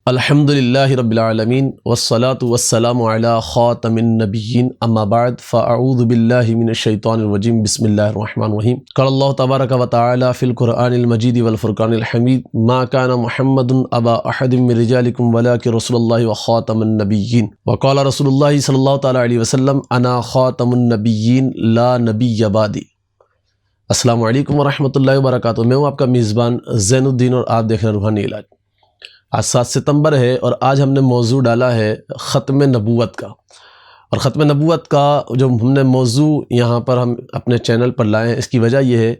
الحمدللہ رب العالمین والصلاة والسلام علی خاتم النبیین اما بعد فاعوذ باللہ من الشیطان الرجیم بسم اللہ الرحمن الرحیم قال اللہ تبارک و تعالی فی القرآن المجید والفرقان الحمید ما کان محمد ابا احد من رجالکم ولکن رسول اللہ وخاتم النبیین وقال رسول اللہ صلی اللہ تعالی علیہ وسلم انا خاتم النبیین لا نبی بعدی۔ السلام علیکم ورحمۃ اللہ وبرکاتہ۔ میں ہوں آپ کا میزبان زین الدین اور آپ دیکھ رہے ہیں روحانی علاج۔ آج 7 ستمبر ہے اور آج ہم نے موضوع ڈالا ہے ختم نبوت کا، اور ختم نبوت کا جو ہم نے موضوع یہاں پر ہم اپنے چینل پر لائے ہیں، اس کی وجہ یہ ہے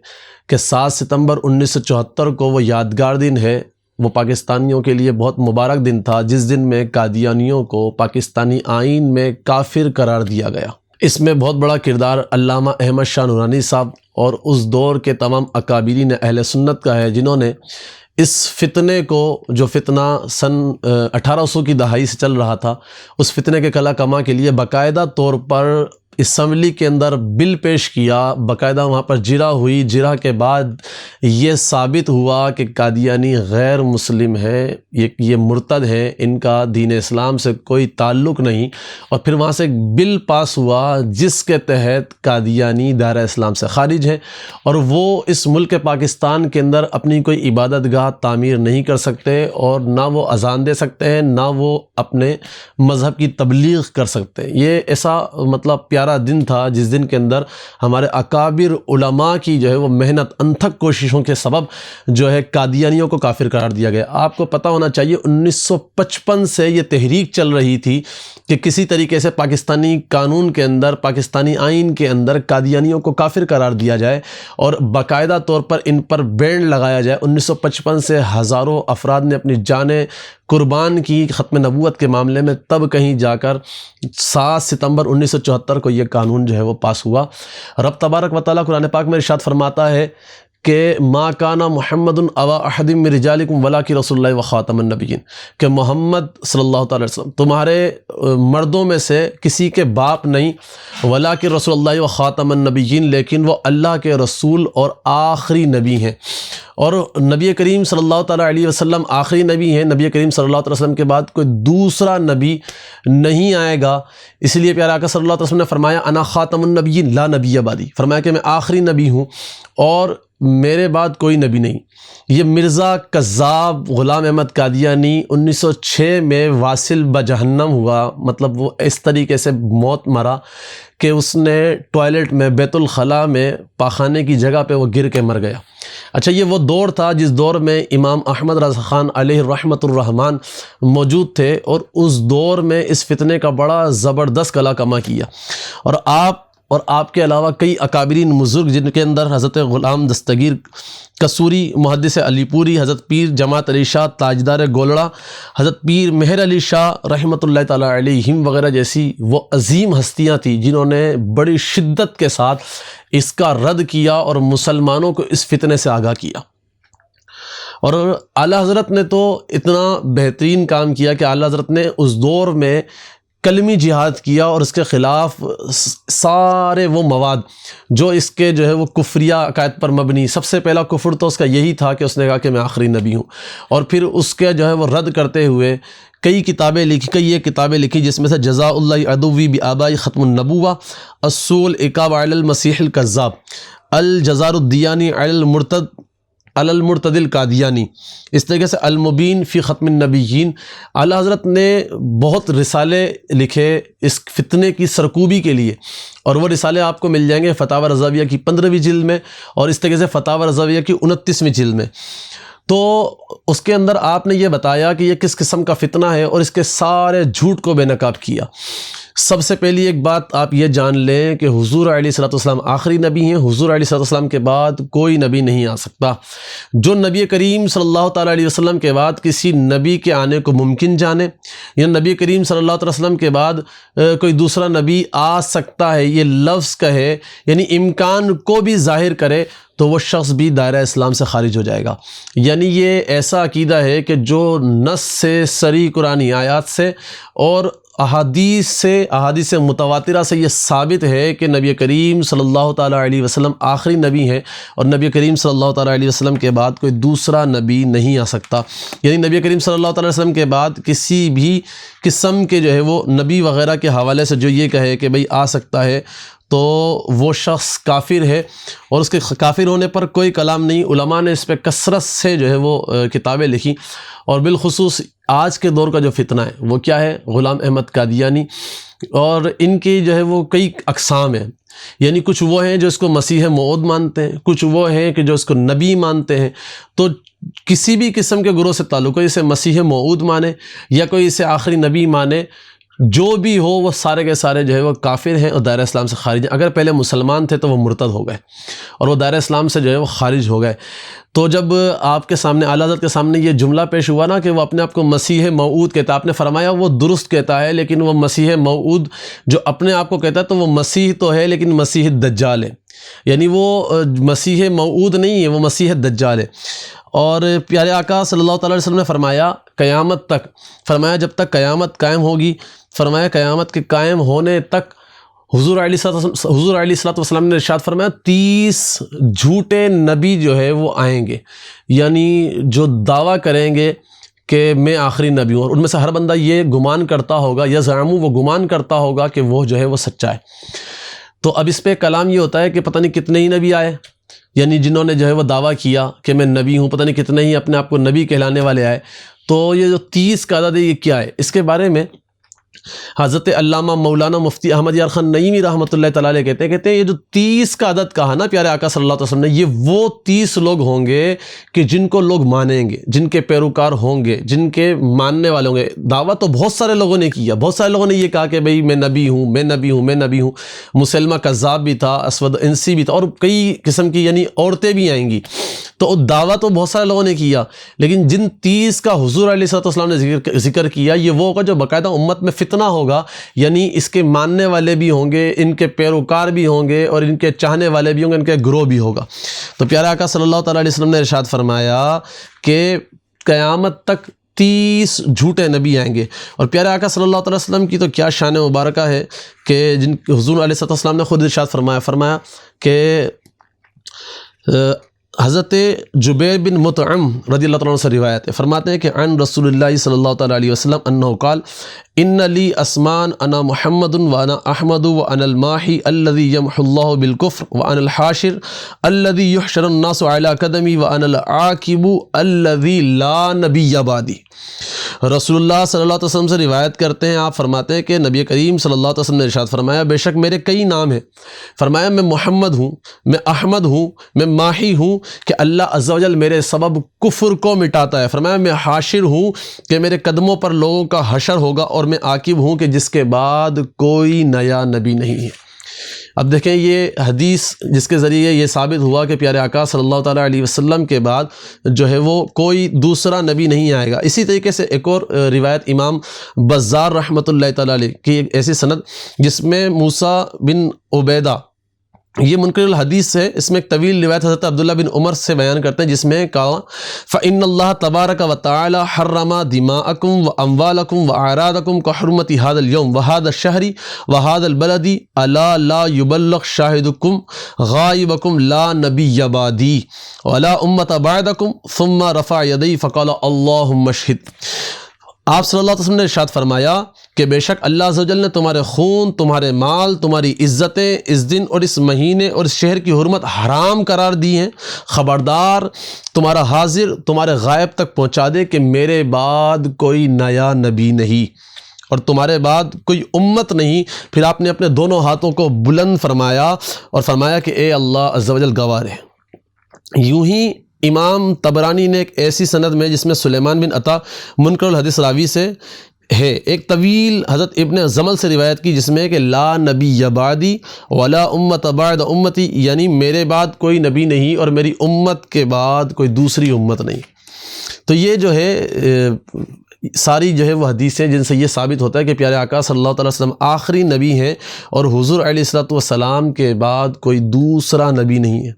کہ 7 ستمبر 1974 کو وہ یادگار دن ہے۔ وہ پاکستانیوں کے لیے بہت مبارک دن تھا جس دن میں قادیانیوں کو پاکستانی آئین میں کافر قرار دیا گیا۔ اس میں بہت بڑا کردار علامہ احمد شاہ نورانی صاحب اور اس دور کے تمام اکابرین اہل سنت کا ہے، جنہوں نے اس فتنے کو، جو فتنہ سن 1800 کی دہائی سے چل رہا تھا، اس فتنے کے کلا کما کے لیے باقاعدہ طور پر اسمبلی کے اندر بل پیش کیا، باقاعدہ وہاں پر جرح ہوئی۔ جرح کے بعد یہ ثابت ہوا کہ قادیانی غیر مسلم ہیں، یہ مرتد ہیں، ان کا دین اسلام سے کوئی تعلق نہیں، اور پھر وہاں سے ایک بل پاس ہوا جس کے تحت قادیانی دائرہ اسلام سے خارج ہیں، اور وہ اس ملک پاکستان کے اندر اپنی کوئی عبادت گاہ تعمیر نہیں کر سکتے، اور نہ وہ اذان دے سکتے ہیں، نہ وہ اپنے مذہب کی تبلیغ کر سکتے ہیں۔ یہ ایسا مطلب پیارا دن تھا جس دن کے اندر ہمارے اکابر علماء کی جو ہے وہ محنت انتھک کوششوں کے سبب جو ہے قادیانیوں کو کافر قرار دیا گیا۔ آپ کو پتہ ہونا چاہیے 1955 سے یہ تحریک چل رہی تھی کہ کسی طریقے سے پاکستانی قانون کے اندر، پاکستانی آئین کے اندر قادیانیوں کو کافر قرار دیا جائے اور باقاعدہ طور پر ان پر بین لگایا جائے۔ 1955 سے ہزاروں افراد نے اپنی جانیں قربان کی ختم نبوت کے معاملے میں، تب کہیں جا کر 7 ستمبر 1974 کو یہ قانون جو ہے وہ پاس ہوا۔ رب تبارک و تعالیٰ قرآن پاک میں ارشاد فرماتا ہے کہ ما کان محمد ابا احد من رجالکم ولکن رسول اللہ وخاتم النبیین، کہ محمد صلی اللہ تعالی وسلم تمہارے مردوں میں سے کسی کے باپ نہیں، ولکن رسول اللہ وخاتم النبیین، لیکن وہ اللہ کے رسول اور آخری نبی ہیں۔ اور نبی کریم صلی اللہ تعالیٰ علیہ وسلم آخری نبی ہیں۔ نبی کریم صلی اللہ علیہ وسلم کے بعد کوئی دوسرا نبی نہیں آئے گا، اس لیے پیارے آقا صلی اللہ علیہ وسلم نے فرمایا انا خاتم النبیین لا نبی بعدی، فرمایا کہ میں آخری نبی ہوں اور میرے بعد کوئی نبی نہیں۔ یہ مرزا کذاب غلام احمد قادیانی 1906 میں واصل بجہنم ہوا، مطلب وہ اس طریقے سے موت مرا کہ اس نے ٹوائلٹ میں، بیت الخلاء میں، پاخانے کی جگہ پہ وہ گر کے مر گیا۔ اچھا، یہ وہ دور تھا جس دور میں امام احمد رضا خان علیہ رحمۃ الرحمن موجود تھے، اور اس دور میں اس فتنے کا بڑا زبردست کلا کما کیا، اور آپ کے علاوہ کئی اکابرین بزرگ، جن کے اندر حضرت غلام دستگیر قصوری، محدث علی پوری، حضرت پیر جماعت علی شاہ تاجدار گولڑا، حضرت پیر مہر علی شاہ رحمۃ اللہ تعالیٰ علیہم وغیرہ جیسی وہ عظیم ہستیاں تھیں جنہوں نے بڑی شدت کے ساتھ اس کا رد کیا اور مسلمانوں کو اس فتنے سے آگاہ کیا۔ اور اعلیٰ حضرت نے تو اتنا بہترین کام کیا کہ اعلیٰ حضرت نے اس دور میں کلمی جہاد کیا، اور اس کے خلاف سارے وہ مواد جو اس کے جو ہے وہ کفریہ عقائد پر مبنی، سب سے پہلا کفر تو اس کا یہی تھا کہ اس نے کہا کہ میں آخری نبی ہوں، اور پھر اس کے جو ہے وہ رد کرتے ہوئے کئی کتابیں لکھی، جس میں سے جزاء اللہ عدوی بآبائی ختم النبوہ، اصول عقاب علی المسیح الکذاب، الجزار الدیانی علی المرتد القادیانی، اس طریقے سے المبین فی ختم النبیین۔ اعلیٰ حضرت نے بہت رسالے لکھے اس فتنے کی سرکوبی کے لیے، اور وہ رسالے آپ کو مل جائیں گے فتاوی رضویہ کی 15ویں جلد میں، اور اس طریقے سے فتاوی رضویہ کی 29ویں جلد میں۔ تو اس کے اندر آپ نے یہ بتایا کہ یہ کس قسم کا فتنہ ہے، اور اس کے سارے جھوٹ کو بے نقاب کیا۔ سب سے پہلی ایک بات آپ یہ جان لیں کہ حضور علیہ الصلوۃ والسلام آخری نبی ہیں، حضور علیہ الصلوۃ والسلام کے بعد کوئی نبی نہیں آ سکتا۔ جو نبی کریم صلی اللہ تعالیٰ علیہ وسلم کے بعد کسی نبی کے آنے کو ممکن جانے، یا نبی کریم صلی اللہ علیہ وسلم کے بعد کوئی دوسرا نبی آ سکتا ہے، یہ لفظ کہے، یعنی امکان کو بھی ظاہر کرے، تو وہ شخص بھی دائرہ اسلام سے خارج ہو جائے گا۔ یعنی یہ ایسا عقیدہ ہے کہ جو نص سے، صریح قرآنی آیات سے اور احادیث متواترہ سے یہ ثابت ہے کہ نبی کریم صلی اللہ تعالیٰ علیہ وسلم آخری نبی ہیں، اور نبی کریم صلی اللہ تعالیٰ علیہ وسلم کے بعد کوئی دوسرا نبی نہیں آ سکتا۔ یعنی نبی کریم صلی اللہ تعالیٰ علیہ وسلم کے بعد کسی بھی قسم کے جو ہے وہ نبی وغیرہ کے حوالے سے جو یہ کہے کہ بھئی آ سکتا ہے تو وہ شخص کافر ہے، اور اس کے کافر ہونے پر کوئی کلام نہیں۔ علماء نے اس پہ کثرت سے جو ہے وہ کتابیں لکھی، اور بالخصوص آج کے دور کا جو فتنہ ہے وہ کیا ہے؟ غلام احمد قادیانی، اور ان کی جو ہے وہ کئی اقسام ہیں۔ یعنی کچھ وہ ہیں جو اس کو مسیح موعود مانتے ہیں، کچھ وہ ہیں کہ جو اس کو نبی مانتے ہیں۔ تو کسی بھی قسم کے گروہ سے تعلق، کوئی اسے مسیح موعود مانے یا کوئی اسے آخری نبی مانے، جو بھی ہو وہ سارے کے سارے جو ہے وہ کافر ہیں اور دائرہ اسلام سے خارج ہیں۔ اگر پہلے مسلمان تھے تو وہ مرتد ہو گئے اور وہ دائرہ اسلام سے جو ہے وہ خارج ہو گئے۔ تو جب آپ کے سامنے اعلیٰ حضرت کے سامنے یہ جملہ پیش ہوا نا کہ وہ اپنے آپ کو مسیح موعود کہتا ہے، آپ نے فرمایا وہ درست کہتا ہے، لیکن وہ مسیح موعود جو اپنے آپ کو کہتا ہے تو وہ مسیح تو ہے لیکن مسیح دجال ہے، یعنی وہ مسیح موعود نہیں ہے، وہ مسیح دجال ہے۔ اور پیارے آقا صلی اللہ تعالیٰ علیہ وسلم نے فرمایا قیامت تک، فرمایا جب تک قیامت قائم ہوگی، فرمایا قیامت کے قائم ہونے تک حضور علیہ الصلوۃ والسلام نے ارشاد فرمایا 30 جھوٹے نبی جو ہے وہ آئیں گے، یعنی جو دعویٰ کریں گے کہ میں آخری نبی ہوں، اور ان میں سے ہر بندہ یہ گمان کرتا ہوگا، یزعم، وہ گمان کرتا ہوگا کہ وہ جو ہے وہ سچا ہے۔ تو اب اس پہ کلام یہ ہوتا ہے کہ پتہ نہیں کتنے ہی نبی آئے، یعنی جنہوں نے جو ہے وہ دعویٰ کیا کہ میں نبی ہوں، پتہ نہیں کتنے ہی اپنے آپ کو نبی کہلانے والے آئے۔ تو یہ جو 30 کا عدد ہے یہ کیا ہے؟ اس کے بارے میں حضرت علامہ مولانا مفتی احمد یار خان نعیمی رحمۃ اللہ تعالیٰ علیہ کہتے ہیں یہ جو 30 کا عدد کہا نا پیارے آقا صلی اللہ علیہ وسلم نے، یہ وہ 30 لوگ ہوں گے کہ جن کو لوگ مانیں گے، جن کے پیروکار ہوں گے، جن کے ماننے والے ہوں گے۔ دعویٰ تو بہت سارے لوگوں نے کیا، بہت سارے لوگوں نے یہ کہا کہ بھئی میں نبی ہوں، میں نبی ہوں، میں نبی ہوں۔ مسلمہ کذاب بھی تھا، اسود انسی بھی تھا، اور کئی قسم کی یعنی عورتیں بھی آئیں گی۔ تو دعویٰ تو بہت سارے لوگوں نے کیا، لیکن جن 30 کا حضور علیہ السلام نے ذکر کیا، یہ وہ ہوگا جو باقاعدہ امت میں فتنہ ہوگا، یعنی اس کے ماننے والے بھی ہوں گے، ان کے پیروکار بھی ہوں گے، اور ان کے چاہنے والے بھی ہوں گے، ان کے گروہ بھی ہوگا۔ تو پیارے آقا صلی اللہ تعالیٰ علیہ وسلم نے ارشاد فرمایا کہ قیامت تک 30 جھوٹے نبی آئیں گے۔ اور پیارے آقا صلی اللہ تعالیٰ وسلم کی تو کیا شان مبارکہ ہے کہ جن حضور علیہ السلام نے خود ارشاد فرمایا کہ حضرت جبیر بن مطعم رضی اللہ تعالیٰ عنہ سے روایت ہے، فرماتے ہیں کہ عن رسول اللہ صلی اللہ تعالیٰ علیہ وسلم انہ قال ان لی اسمان انا محمد وانا احمد وانا الماحی الذی یمحو اللہ بالکفر وانا الحاشر الذی یحشر الناس علی قدمی وانا العاقب الذی لا نبی بعدی۔ رسول اللہ صلی اللہ علیہ وسلم سے روایت کرتے ہیں، آپ فرماتے ہیں کہ نبی کریم صلی اللہ علیہ وسلم نے ارشاد فرمایا بے شک میرے کئی نام ہیں، فرمایا میں محمد ہوں، میں احمد ہوں، میں ماحی ہوں کہ اللہ عز و جل میرے سبب کفر کو مٹاتا ہے، فرمایا میں حاشر ہوں کہ میرے قدموں پر لوگوں کا حشر ہوگا، اور میں عاقب ہوں کہ جس کے بعد کوئی نیا نبی نہیں ہے۔ اب دیکھیں یہ حدیث جس کے ذریعے یہ ثابت ہوا کہ پیارے آقا صلی اللہ تعالیٰ علیہ وسلم کے بعد جو ہے وہ کوئی دوسرا نبی نہیں آئے گا۔ اسی طریقے سے ایک اور روایت امام بزار رحمۃ اللہ تعالیٰ علیہ کی ایک ایسی سند جس میں موسیٰ بن عبیدہ، یہ منکر الحدیث ہے، اس میں ایک طویل روایت حضرت عبداللہ بن عمر سے بیان کرتے ہیں جس میں کہا فَإِنَّ اللَّهَ تَبَارَكَ وَتَعَالَى حَرَّمَ دِمَاءَكُمْ وَأَمْوَالَكُمْ وَأَعْرَاضَكُمْ كَحُرْمَةِ هَذَا الْيَوْمِ وَهَذَا الشَّهْرِ وَهَذَا الْبَلَدِ أَلَا لَا يُبَلَّغْ شَاهِدُكُمْ غَائِبَكُمْ لَا نَبِيَّ بَعْدِي وَلَا أُمَّةَ بَعْدَكُمْ ثُمَّ رَفَعَ يَدَيْهِ فَقَالَ اللَّهُمَّ اشْهِدْ۔ آپ صلی اللہ علیہ وسلم نے ارشاد فرمایا کہ بے شک اللہ عز و جل نے تمہارے خون، تمہارے مال، تمہاری عزتیں اس دن اور اس مہینے اور اس شہر کی حرمت حرام قرار دی ہیں، خبردار تمہارا حاضر تمہارے غائب تک پہنچا دے کہ میرے بعد کوئی نیا نبی نہیں اور تمہارے بعد کوئی امت نہیں۔ پھر آپ نے اپنے دونوں ہاتھوں کو بلند فرمایا اور فرمایا کہ اے اللہ عز و جل گواہ رہے۔ یوں ہی امام طبرانی نے ایک ایسی سند میں جس میں سلیمان بن عطا منکر الحدیث راوی سے ہے، ایک طویل حضرت ابن زمل سے روایت کی جس میں کہ لا نبی بعدی ولا امت بعد امتی، یعنی میرے بعد کوئی نبی نہیں اور میری امت کے بعد کوئی دوسری امت نہیں۔ تو یہ جو ہے ساری جو ہے وہ حدیثیں جن سے یہ ثابت ہوتا ہے کہ پیارے آقا صلی اللہ علیہ وسلم آخری نبی ہیں اور حضور علیہ الصلوۃ والسلام کے بعد کوئی دوسرا نبی نہیں ہے۔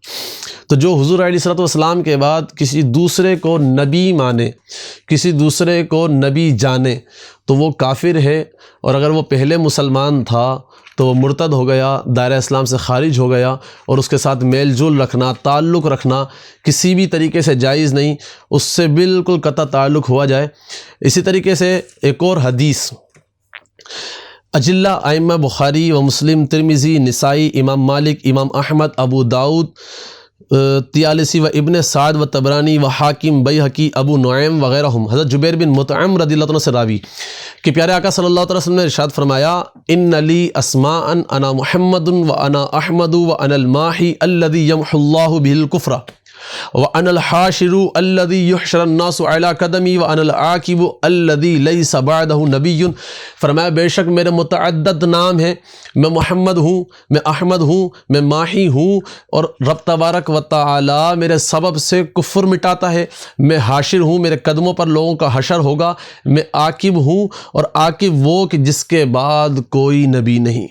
تو جو حضور علیہ الصلوۃ والسلام کے بعد کسی دوسرے کو نبی مانے، کسی دوسرے کو نبی جانے، تو وہ کافر ہے، اور اگر وہ پہلے مسلمان تھا تو وہ مرتد ہو گیا، دائرہ اسلام سے خارج ہو گیا، اور اس کے ساتھ میل جول رکھنا، تعلق رکھنا کسی بھی طریقے سے جائز نہیں، اس سے بالکل قطع تعلق ہوا جائے۔ اسی طریقے سے ایک اور حدیث اجلہ ائمہ بخاری و مسلم، ترمذی، نسائی، امام مالک، امام احمد، ابو داؤد، طیالسی و ابن سعد و طبرانی و حاکم، بیہقی، ابو نعیم وغیرہ حضرت جبیر بن مطعم رضی اللہ عنہ سے راوی کہ پیارے آقا صلی اللہ علیہ وسلم نے ارشاد فرمایا، ان لی اسماء انا محمد و انا احمد و انا الماحی الذی یمحو اللہ بہ الکفر وَأَنَا الْحَاشِرُ الَّذِي يُحْشَرُ النَّاسُ عَلَىٰ قَدَمِي وَأَنَا الْعَاقِبُ الَّذِي لَيْسَ بَعْدَهُ نَبِيٌّ۔ فرمایا بے شک میرے متعدد نام ہیں، میں محمد ہوں، میں احمد ہوں، میں ماحی ہوں، اور رب تبارک و تعالی میرے سبب سے کفر مٹاتا ہے، میں حاشر ہوں، میرے قدموں پر لوگوں کا حشر ہوگا، میں عاقب ہوں، اور عاقب وہ کہ جس کے بعد کوئی نبی نہیں۔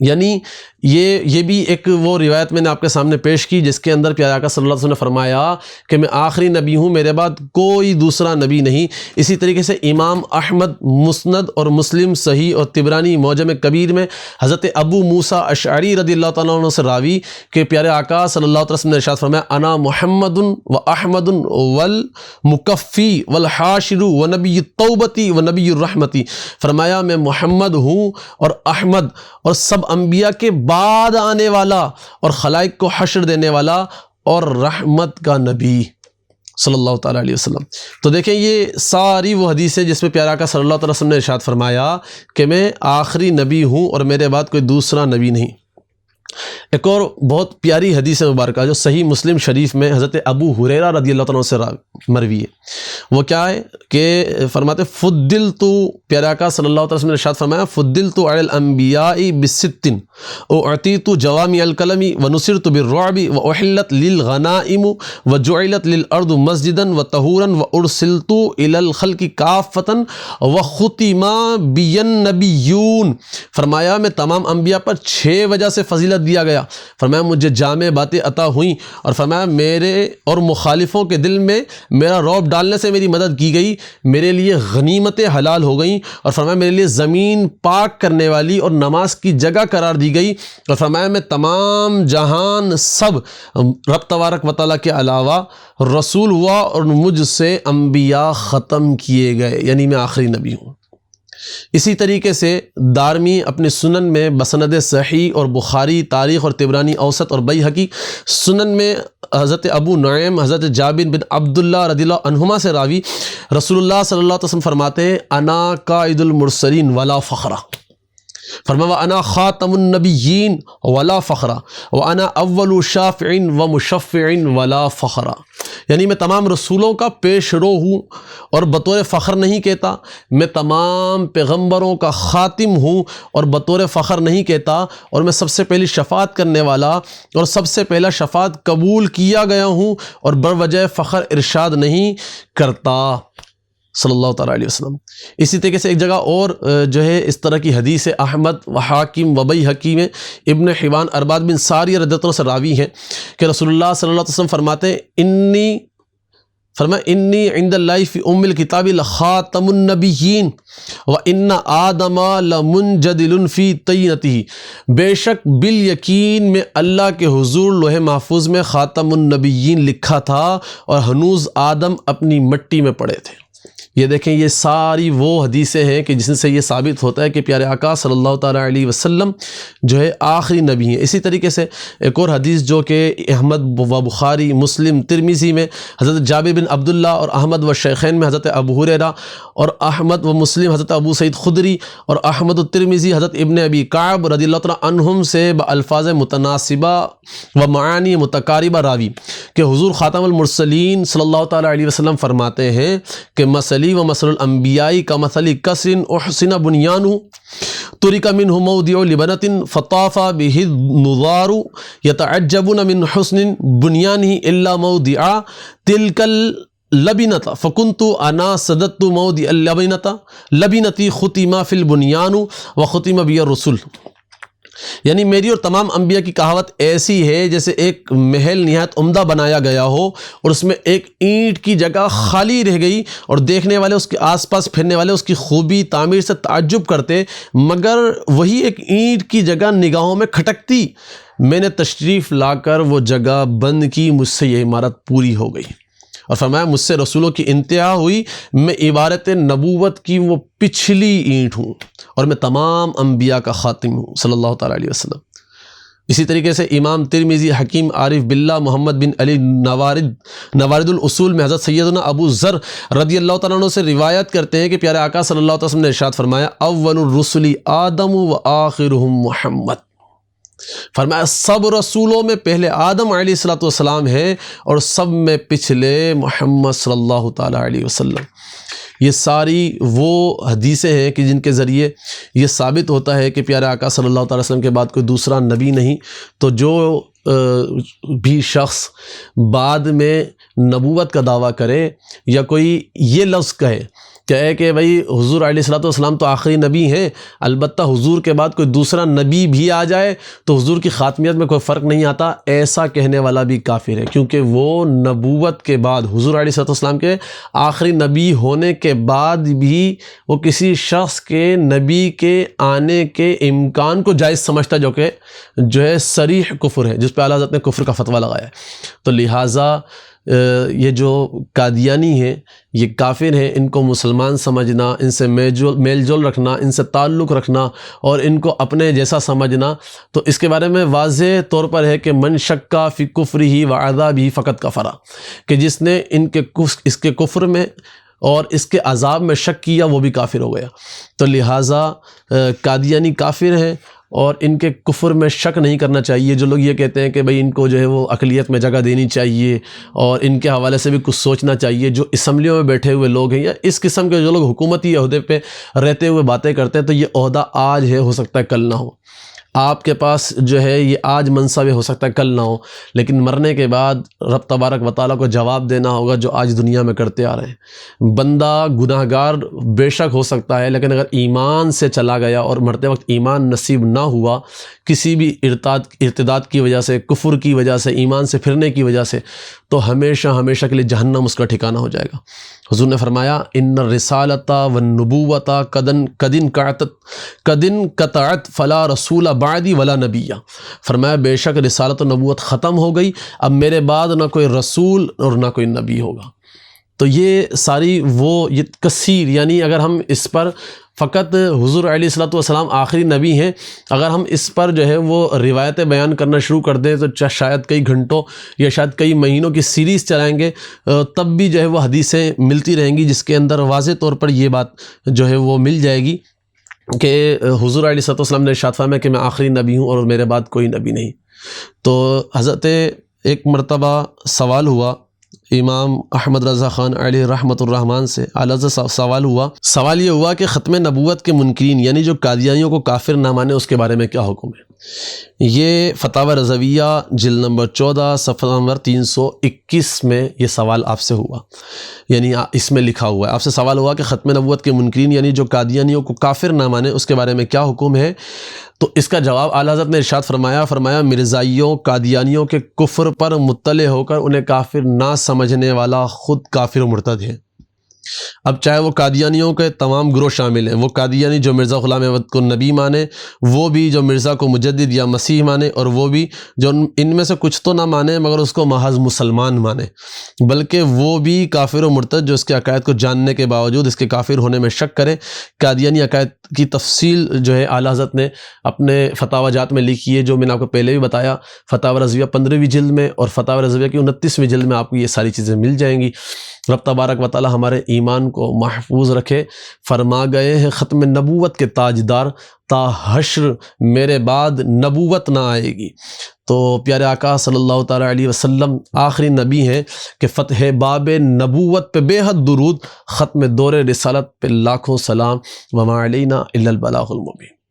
یعنی یہ بھی ایک وہ روایت میں نے آپ کے سامنے پیش کی جس کے اندر پیارے آقا صلی اللہ علیہ وسلم نے فرمایا کہ میں آخری نبی ہوں، میرے بعد کوئی دوسرا نبی نہیں۔ اسی طریقے سے امام احمد مسند اور مسلم صحیح اور طبرانی معجم کبیر میں حضرت ابو موسیٰ اشعری رضی اللہ تعالیٰ عنہ سے راوی کہ پیارے آقا صلی اللہ علیہ وسلم نے ارشاد فرمایا، انا محمد و احمد والمکفی والحاشر و نبی التوبتی و نبی الرحمتی۔ فرمایا میں محمد ہوں اور احمد اور سب انبیاء کے بعد آنے والا اور خلائق کو حشر دینے والا اور رحمت کا نبی صلی اللہ تعالیٰ علیہ وسلم۔ تو دیکھیں یہ ساری وہ حدیثیں جس میں پیارے آقا صلی اللہ علیہ وسلم نے ارشاد فرمایا کہ میں آخری نبی ہوں اور میرے بعد کوئی دوسرا نبی نہیں۔ ایک اور بہت پیاری حدیث مبارکہ جو صحیح مسلم شریف میں حضرت ابو ہریرہ رضی اللہ عنہ سے مروی ہے، وہ کیا ہے کہ فرماتے فضلت، پیارے آقا صلی اللہ علیہ وسلم نے ارشاد فرمایا، فضلت علی الانبیاء بست اعطیت جوامع الکلم ونصرت بالرعب واحلت للغنائم وجعلت للارض مسجدا وطہورا وارسلت الی الخلق کافۃ وختم بی النبیون۔ فرمایا میں تمام انبیاء پر 6 وجہ سے فضیلت دیا گیا۔ فرمایا مجھے جامع باتیں عطا ہوئیں، اور فرمایا میرے اور مخالفوں کے دل میں میرا رعب ڈالنے سے میری مدد کی گئی، میرے لیے غنیمتیں حلال ہو گئیں، اور فرمایا میرے لیے زمین پاک کرنے والی اور نماز کی جگہ قرار دی گئی، اور فرمایا میں تمام جہان سب رب تبارک و تعالیٰ کے علاوہ رسول ہوا اور مجھ سے انبیاء ختم کیے گئے، یعنی میں آخری نبی ہوں۔ اسی طریقے سے دارمی اپنے سنن میں بسند صحیح اور بخاری تاریخ اور طبرانی اوسط اور بیہقی سنن میں حضرت ابو نعیم حضرت جابر بن عبداللہ رضی اللہ عنہما سے راوی رسول اللہ صلی اللہ علیہ وسلم فرماتے ہیں، انا قائد المرسلین ولا فخرہ۔ فرمایا وانا خاتم النبیین ولا فخرہ وانا اول شافع و مشفع ولا فخرہ۔ یعنی میں تمام رسولوں کا پیش رو ہوں اور بطور فخر نہیں کہتا، میں تمام پیغمبروں کا خاتم ہوں اور بطور فخر نہیں کہتا، اور میں سب سے پہلی شفاعت کرنے والا اور سب سے پہلا شفاعت قبول کیا گیا ہوں اور بروجہ فخر ارشاد نہیں کرتا صلی اللہ تعالیٰ علیہ وسلم۔ اسی طریقے سے ایک جگہ اور جو ہے اس طرح کی حدیث احمد و حاکم و بیہقی میں ابن حبان ارباد بن ساریہ رضی اللہ عنہ سے راوی ہیں کہ رسول اللہ صلی اللہ علیہ وسلم فرماتے ہیں، انی عند اللہ فی ام الکتاب لخاتم النبیین وان آدم لمنجدل فی طینتہ۔ بے شک بالیقین میں اللہ کے حضور لوح محفوظ میں خاتم النبیین لکھا تھا اور ہنوز آدم اپنی مٹی میں پڑے تھے۔ یہ دیکھیں یہ ساری وہ حدیثیں ہیں کہ جن سے یہ ثابت ہوتا ہے کہ پیارے آقا صلی اللہ تعالیٰ علیہ وسلم جو ہے آخری نبی ہیں۔ اسی طریقے سے ایک اور حدیث جو کہ احمد و بخاری مسلم ترمذی میں حضرت جابر بن عبداللہ اور احمد و شیخین میں حضرت ابو ہریرہ اور احمد و مسلم حضرت ابو سعید خدری اور احمد الترمذی حضرت ابن ابی کعب رضی اللہ تعالیٰ عنہم سے بالفاظ متناسبہ و معانی متقاربہ راوی کہ حضور خاتم المرسلین صلی اللہ تعالیٰ علیہ وسلم فرماتے ہیں کہ مثلی و مثل الانبیاء کا مثل قصر احسن بنیانہ ترک منہ موضع لبنۃ فطاف بہ النظار یتعجبون من حسن بنیانہ الا موضع تلک لبنۃ فکنت انا صددت موضع اللبنۃ لبنتی ختم فی البنیان وختم بی الرسل، یعنی میری اور تمام انبیاء کی کہاوت ایسی ہے جیسے ایک محل نہایت عمدہ بنایا گیا ہو اور اس میں ایک اینٹ کی جگہ خالی رہ گئی اور دیکھنے والے اس کے آس پاس پھرنے والے اس کی خوبی تعمیر سے تعجب کرتے، مگر وہی ایک اینٹ کی جگہ نگاہوں میں کھٹکتی۔ میں نے تشریف لا کر وہ جگہ بند کی، مجھ سے یہ عمارت پوری ہو گئی۔ اور فرمایا مجھ سے رسولوں کی انتہا ہوئی، میں عبارت نبوت کی وہ پچھلی اینٹ ہوں اور میں تمام انبیاء کا خاتم ہوں صلی اللہ تعالیٰ علیہ وسلم۔ اسی طریقے سے امام ترمذی حکیم عارف باللہ محمد بن علی نوارد الاصول میں حضرت سیدنا ابو ذر رضی اللہ تعالیٰ عنہ سے روایت کرتے ہیں کہ پیارے آقا صلی اللہ علیہ وسلم نے ارشاد فرمایا اول الرسل آدم و آخرهم محمد، فرمایا سب رسولوں میں پہلے آدم علیہ السلام ہے اور سب میں پچھلے محمد صلی اللہ تعالیٰ علیہ وسلم۔ یہ ساری وہ حدیثیں ہیں کہ جن کے ذریعے یہ ثابت ہوتا ہے کہ پیارے آقا صلی اللہ تعالیٰ وسلم کے بعد کوئی دوسرا نبی نہیں۔ تو جو بھی شخص بعد میں نبوت کا دعویٰ کرے یا کوئی یہ لفظ کہے کہ بھئی حضور علیہ السلام تو آخری نبی ہیں، البتہ حضور کے بعد کوئی دوسرا نبی بھی آ جائے تو حضور کی خاتمیت میں کوئی فرق نہیں آتا، ایسا کہنے والا بھی کافر ہے، کیونکہ وہ نبوت کے بعد حضور علیہ السلام کے آخری نبی ہونے کے بعد بھی وہ کسی شخص کے نبی کے آنے کے امکان کو جائز سمجھتا، جو ہے صریح کفر ہے، جس پہ اعلیٰ حضرت نے کفر کا فتویٰ لگایا ہے۔ تو لہٰذا یہ جو قادیانی ہیں یہ کافر ہیں، ان کو مسلمان سمجھنا، ان سے میل جول رکھنا، ان سے تعلق رکھنا اور ان کو اپنے جیسا سمجھنا، تو اس کے بارے میں واضح طور پر ہے کہ من شکا فی کفرہ و عذابہ فقط کفر، کہ جس نے اس کے کفر میں اور اس کے عذاب میں شک کیا وہ بھی کافر ہو گیا۔ تو لہٰذا قادیانی کافر ہیں اور ان کے کفر میں شک نہیں کرنا چاہیے۔ جو لوگ یہ کہتے ہیں کہ بھئی ان کو جو ہے وہ اقلیت میں جگہ دینی چاہیے اور ان کے حوالے سے بھی کچھ سوچنا چاہیے، جو اسمبلیوں میں بیٹھے ہوئے لوگ ہیں یا اس قسم کے جو لوگ حکومتی عہدے پہ رہتے ہوئے باتیں کرتے ہیں، تو یہ عہدہ آج ہے، ہو سکتا ہے کل نہ ہو۔ آپ کے پاس جو ہے یہ آج منصب ہو سکتا ہے کل نہ ہو، لیکن مرنے کے بعد رب تبارک و تعالیٰ کو جواب دینا ہوگا جو آج دنیا میں کرتے آ رہے ہیں۔ بندہ گناہ گار بے شک ہو سکتا ہے، لیکن اگر ایمان سے چلا گیا اور مرتے وقت ایمان نصیب نہ ہوا، کسی بھی ارتداد کی وجہ سے، کفر کی وجہ سے، ایمان سے پھرنے کی وجہ سے، تو ہمیشہ ہمیشہ کے لیے جہنم اس کا ٹھکانہ ہو جائے گا۔ حضور نے فرمایا ان الرسالۃ والنبوۃ قدن قطعت فلا رسول بعدی ولا نبی، فرمایا بے شک رسالت و نبوت ختم ہو گئی، اب میرے بعد نہ کوئی رسول اور نہ کوئی نبی ہوگا۔ تو یہ ساری یہ کثیر، یعنی اگر ہم اس پر فقط حضور علیہ السلام آخری نبی ہیں، اگر ہم اس پر جو ہے وہ روایتیں بیان کرنا شروع کر دیں تو شاید کئی گھنٹوں یا شاید کئی مہینوں کی سیریز چلائیں گے، تب بھی جو ہے وہ حدیثیں ملتی رہیں گی جس کے اندر واضح طور پر یہ بات جو ہے وہ مل جائے گی کہ حضور علیہ السلام نے ارشاد فرمایا کہ میں آخری نبی ہوں اور میرے بعد کوئی نبی نہیں۔ تو حضرت ایک مرتبہ سوال ہوا امام احمد رضا خان علیہ رحمۃ الرحمن سے، اعلیٰ سوال یہ ہوا کہ ختم نبوت کے منکرین یعنی جو قادیانیوں کو کافر نہ مانے اس کے بارے میں کیا حکم ہے؟ یہ فتاوی رضویہ جلد نمبر 14 صفحہ نمبر 321 میں یہ سوال آپ سے ہوا، یعنی اس میں لکھا ہوا ہے، آپ سے سوال ہوا کہ ختم نبوت کے منکرین یعنی جو قادیانیوں کو کافر نہ مانے اس کے بارے میں کیا حکم ہے؟ تو اس کا جواب اعلیٰ حضرت نے ارشاد فرمایا مرزائیوں قادیانیوں کے کفر پر مطلع ہو کر انہیں کافر نہ سمجھنے والا خود کافر و مرتد ہے۔ اب چاہے وہ قادیانیوں کے تمام گروہ شامل ہیں، وہ قادیانی جو مرزا غلام احمد کو نبی مانے، وہ بھی جو مرزا کو مجدد یا مسیح مانے، اور وہ بھی جو ان میں سے کچھ تو نہ مانے مگر اس کو محض مسلمان مانے، بلکہ وہ بھی کافر و مرتد جو اس کے عقائد کو جاننے کے باوجود اس کے کافر ہونے میں شک کرے۔ قادیانی عقائد کی تفصیل جو ہے اعلیٰ حضرت نے اپنے فتاوی جات میں لکھی ہے، جو میں نے آپ کو پہلے بھی بتایا، فتاوی رضویہ 15ویں جلد میں اور فتاوی رضویہ کی 29ویں جلد میں آپ کو یہ ساری چیزیں مل جائیں گی۔ رب تبارک و تعالی ہمارے ایمان کو محفوظ رکھے۔ فرما گئے ہیں ختم نبوت کے تاجدار تا حشر میرے بعد نبوت نہ آئے گی۔ تو پیارے آقا صلی اللہ تعالیٰ علیہ وسلم آخری نبی ہیں کہ فتح باب نبوت پہ بے حد درود، ختم دور رسالت پہ لاکھوں سلام، وما علینا الا البلاغ المبین۔